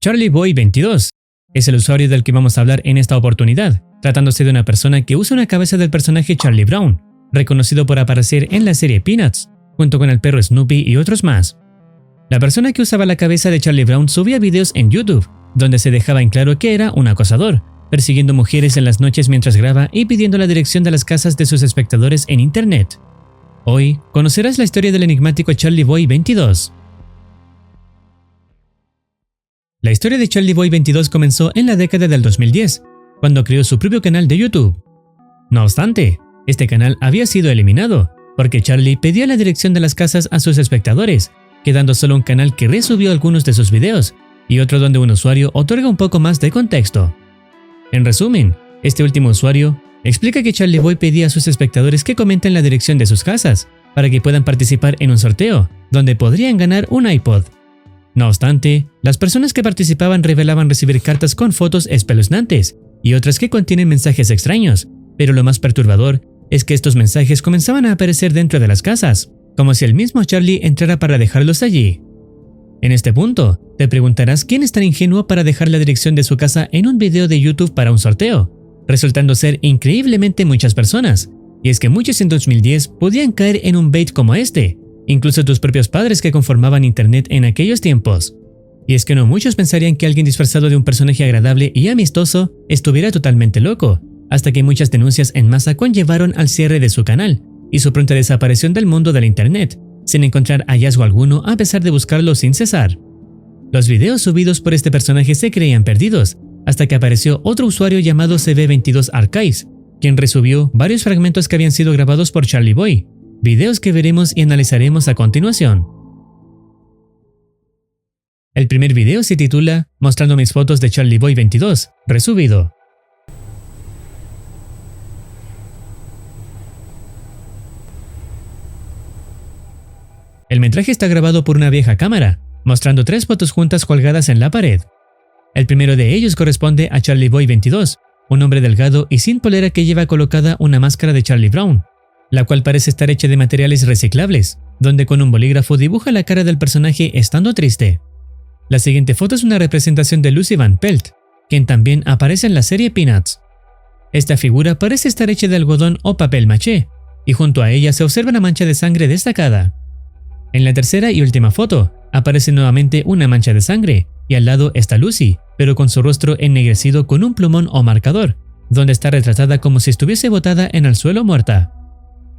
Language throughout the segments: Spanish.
CharlieBoy22 es el usuario del que vamos a hablar en esta oportunidad, tratándose de una persona que usa una cabeza del personaje Charlie Brown, reconocido por aparecer en la serie Peanuts, junto con el perro Snoopy y otros más. La persona que usaba la cabeza de Charlie Brown subía videos en YouTube, donde se dejaba en claro que era un acosador, persiguiendo mujeres en las noches mientras graba y pidiendo la dirección de las casas de sus espectadores en internet. Hoy conocerás la historia del enigmático CharlieBoy22. La historia de CharlieBoy22 comenzó en la década del 2010, cuando creó su propio canal de YouTube. No obstante, este canal había sido eliminado, porque Charlie pedía la dirección de las casas a sus espectadores, quedando solo un canal que resubió algunos de sus videos, y otro donde un usuario otorga un poco más de contexto. En resumen, este último usuario explica que CharlieBoy pedía a sus espectadores que comenten la dirección de sus casas, para que puedan participar en un sorteo, donde podrían ganar un iPod. No obstante, las personas que participaban revelaban recibir cartas con fotos espeluznantes y otras que contienen mensajes extraños, pero lo más perturbador es que estos mensajes comenzaban a aparecer dentro de las casas, como si el mismo Charlie entrara para dejarlos allí. En este punto, te preguntarás quién es tan ingenuo para dejar la dirección de su casa en un video de YouTube para un sorteo, resultando ser increíblemente muchas personas, y es que muchos en 2010 podían caer en un bait como este, incluso tus propios padres que conformaban internet en aquellos tiempos. Y es que no muchos pensarían que alguien disfrazado de un personaje agradable y amistoso estuviera totalmente loco, hasta que muchas denuncias en masa conllevaron al cierre de su canal y su pronta desaparición del mundo del internet, sin encontrar hallazgo alguno a pesar de buscarlo sin cesar. Los videos subidos por este personaje se creían perdidos, hasta que apareció otro usuario llamado CB22 Archives, quien resubió varios fragmentos que habían sido grabados por CharlieBoy, videos que veremos y analizaremos a continuación. El primer video se titula Mostrando mis fotos de CharlieBoy22, resubido. El metraje está grabado por una vieja cámara, mostrando 3 fotos juntas colgadas en la pared. El primero de ellos corresponde a CharlieBoy22, un hombre delgado y sin polera que lleva colocada una máscara de Charlie Brown, la cual parece estar hecha de materiales reciclables, donde con un bolígrafo dibuja la cara del personaje estando triste. La siguiente foto es una representación de Lucy Van Pelt, quien también aparece en la serie Peanuts. Esta figura parece estar hecha de algodón o papel maché, y junto a ella se observa una mancha de sangre destacada. En la tercera y última foto, aparece nuevamente una mancha de sangre, y al lado está Lucy, pero con su rostro ennegrecido con un plumón o marcador, donde está retratada como si estuviese botada en el suelo muerta.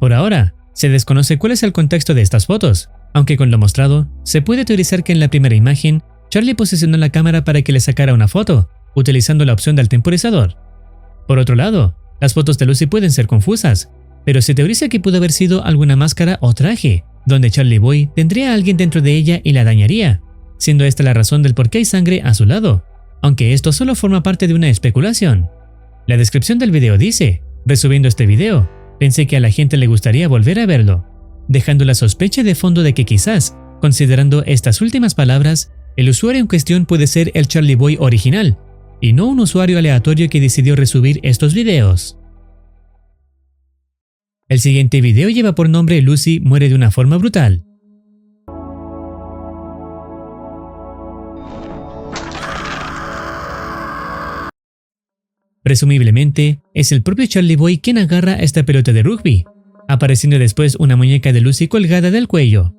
Por ahora, se desconoce cuál es el contexto de estas fotos, aunque con lo mostrado, se puede teorizar que en la primera imagen, Charlie posicionó la cámara para que le sacara una foto, utilizando la opción del temporizador. Por otro lado, las fotos de Lucy pueden ser confusas, pero se teoriza que pudo haber sido alguna máscara o traje, donde CharlieBoy tendría a alguien dentro de ella y la dañaría, siendo esta la razón del por qué hay sangre a su lado, aunque esto solo forma parte de una especulación. La descripción del video dice, resubiendo este video, pensé que a la gente le gustaría volver a verlo, dejando la sospecha de fondo de que quizás, considerando estas últimas palabras, el usuario en cuestión puede ser el CharlieBoy original, y no un usuario aleatorio que decidió resubir estos videos. El siguiente video lleva por nombre Lucy muere de una forma brutal. Presumiblemente, es el propio CharlieBoy quien agarra esta pelota de rugby, apareciendo después una muñeca de Lucy colgada del cuello.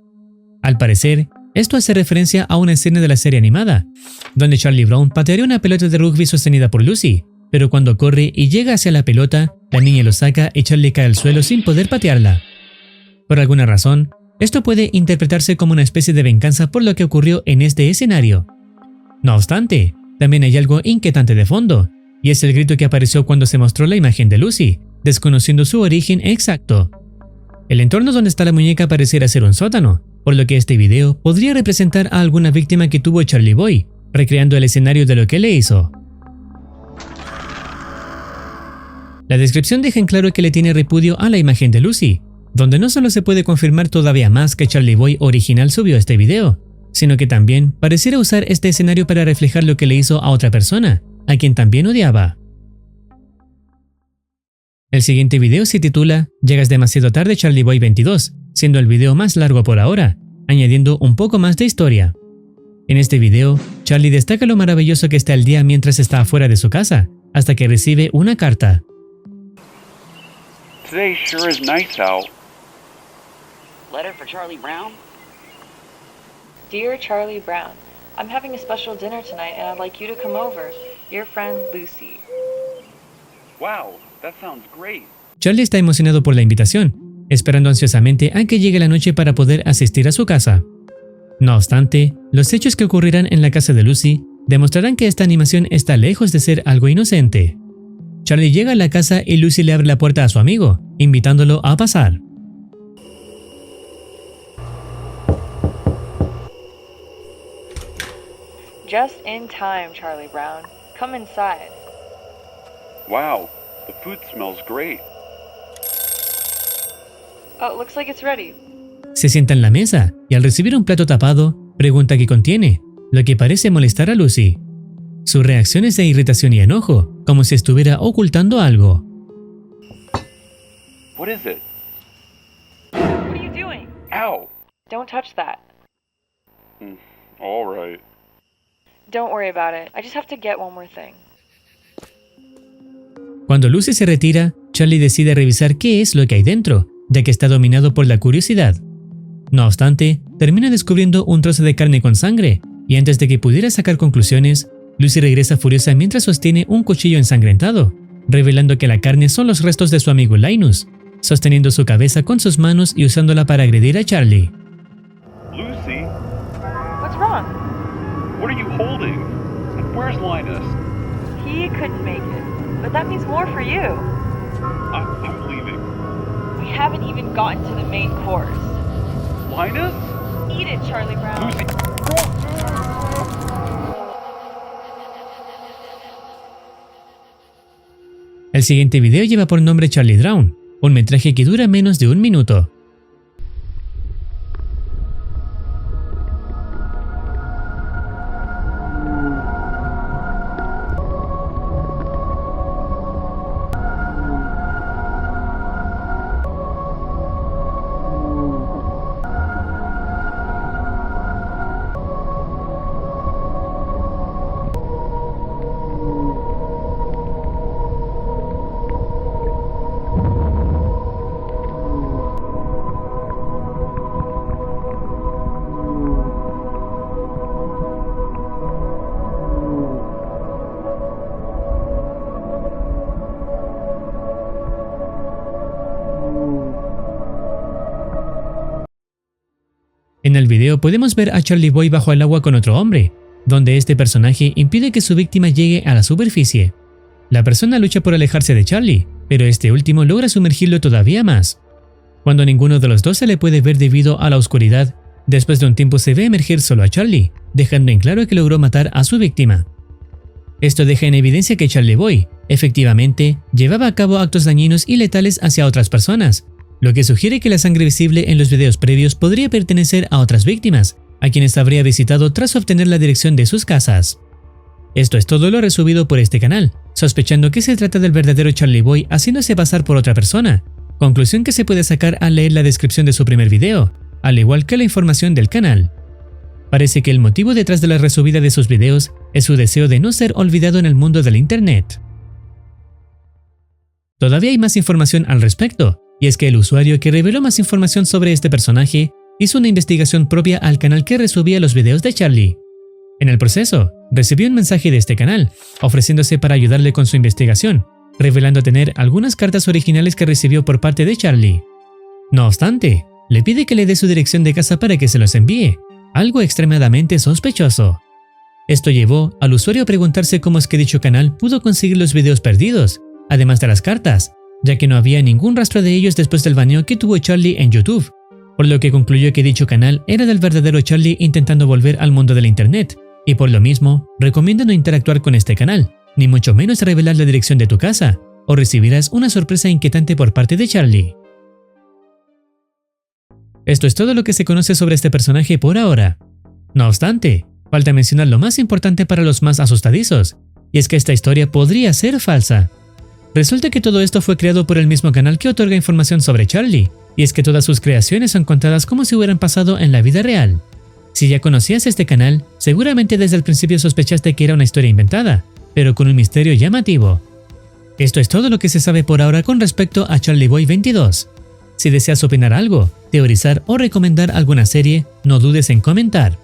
Al parecer, esto hace referencia a una escena de la serie animada, donde Charlie Brown patearía una pelota de rugby sostenida por Lucy, pero cuando corre y llega hacia la pelota, la niña lo saca y Charlie cae al suelo sin poder patearla. Por alguna razón, esto puede interpretarse como una especie de venganza por lo que ocurrió en este escenario. No obstante, también hay algo inquietante de fondo, y es el grito que apareció cuando se mostró la imagen de Lucy, desconociendo su origen exacto. El entorno donde está la muñeca pareciera ser un sótano, por lo que este video podría representar a alguna víctima que tuvo CharlieBoy, recreando el escenario de lo que le hizo. La descripción deja en claro que le tiene repudio a la imagen de Lucy, donde no solo se puede confirmar todavía más que CharlieBoy original subió este video, sino que también pareciera usar este escenario para reflejar lo que le hizo a otra persona, a quien también odiaba. El siguiente video se titula Llegas demasiado tarde CharlieBoy22, siendo el video más largo por ahora, añadiendo un poco más de historia. En este video, Charlie destaca lo maravilloso que está el día mientras está afuera de su casa, hasta que recibe una carta. Today sure is nice out. Letter for Charlie Brown? Dear Charlie Brown, I'm having a special dinner tonight and I'd like you to come over. Your friend Lucy. Wow, that sounds great. Charlie está emocionado por la invitación, esperando ansiosamente a que llegue la noche para poder asistir a su casa. No obstante, los hechos que ocurrirán en la casa de Lucy demostrarán que esta animación está lejos de ser algo inocente. Charlie llega a la casa y Lucy le abre la puerta a su amigo, invitándolo a pasar. Just in time, Charlie Brown. Come inside. Wow, the food smells great. Oh, looks like it's ready. Se sienta en la mesa y al recibir un plato tapado, pregunta qué contiene, lo que parece molestar a Lucy. Su reacción es de irritación y enojo, como si estuviera ocultando algo. What is it? What are you doing? Ow! Don't touch that. All right. Don't worry about it. I just have to get one more thing. Cuando Lucy se retira, Charlie decide revisar qué es lo que hay dentro, ya que está dominado por la curiosidad. No obstante, termina descubriendo un trozo de carne con sangre, y antes de que pudiera sacar conclusiones, Lucy regresa furiosa mientras sostiene un cuchillo ensangrentado, revelando que la carne son los restos de su amigo Linus, sosteniendo su cabeza con sus manos y usándola para agredir a Charlie. Lucy, What's wrong? what are you holding? And where's Linus? He couldn't make it, but that means more for you. I'm leaving. We haven't even gotten to the main course. Linus? Eat it, Charlie Brown. Lucy! El siguiente video lleva por nombre Charlie Brown, un metraje que dura menos de 1 minuto. En el video podemos ver a Charlie Boy bajo el agua con otro hombre, donde este personaje impide que su víctima llegue a la superficie. La persona lucha por alejarse de Charlie, pero este último logra sumergirlo todavía más. Cuando ninguno de los dos se le puede ver debido a la oscuridad, después de un tiempo se ve emerger solo a Charlie, dejando en claro que logró matar a su víctima. Esto deja en evidencia que Charlie Boy, efectivamente, llevaba a cabo actos dañinos y letales hacia otras personas, lo que sugiere que la sangre visible en los videos previos podría pertenecer a otras víctimas, a quienes habría visitado tras obtener la dirección de sus casas. Esto es todo lo resubido por este canal, sospechando que se trata del verdadero Charlie Boy haciéndose pasar por otra persona, conclusión que se puede sacar al leer la descripción de su primer video, al igual que la información del canal. Parece que el motivo detrás de la resubida de sus videos es su deseo de no ser olvidado en el mundo del internet. Todavía hay más información al respecto, y es que el usuario que reveló más información sobre este personaje hizo una investigación propia al canal que resubía los videos de Charlie. En el proceso, recibió un mensaje de este canal, ofreciéndose para ayudarle con su investigación, revelando tener algunas cartas originales que recibió por parte de Charlie. No obstante, le pide que le dé su dirección de casa para que se los envíe, algo extremadamente sospechoso. Esto llevó al usuario a preguntarse cómo es que dicho canal pudo conseguir los videos perdidos, además de las cartas, ya que no había ningún rastro de ellos después del baneo que tuvo Charlie en YouTube, por lo que concluyó que dicho canal era del verdadero Charlie intentando volver al mundo de la internet, y por lo mismo, recomienda no interactuar con este canal, ni mucho menos revelar la dirección de tu casa, o recibirás una sorpresa inquietante por parte de Charlie. Esto es todo lo que se conoce sobre este personaje por ahora. No obstante, falta mencionar lo más importante para los más asustadizos, y es que esta historia podría ser falsa. Resulta que todo esto fue creado por el mismo canal que otorga información sobre Charlie, y es que todas sus creaciones son contadas como si hubieran pasado en la vida real. Si ya conocías este canal, seguramente desde el principio sospechaste que era una historia inventada, pero con un misterio llamativo. Esto es todo lo que se sabe por ahora con respecto a Charlie Boy 22. Si deseas opinar algo, teorizar o recomendar alguna serie, no dudes en comentar.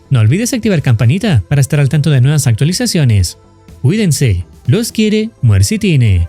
No olvides activar campanita para estar al tanto de nuevas actualizaciones. Cuídense, los quiere Muercitine.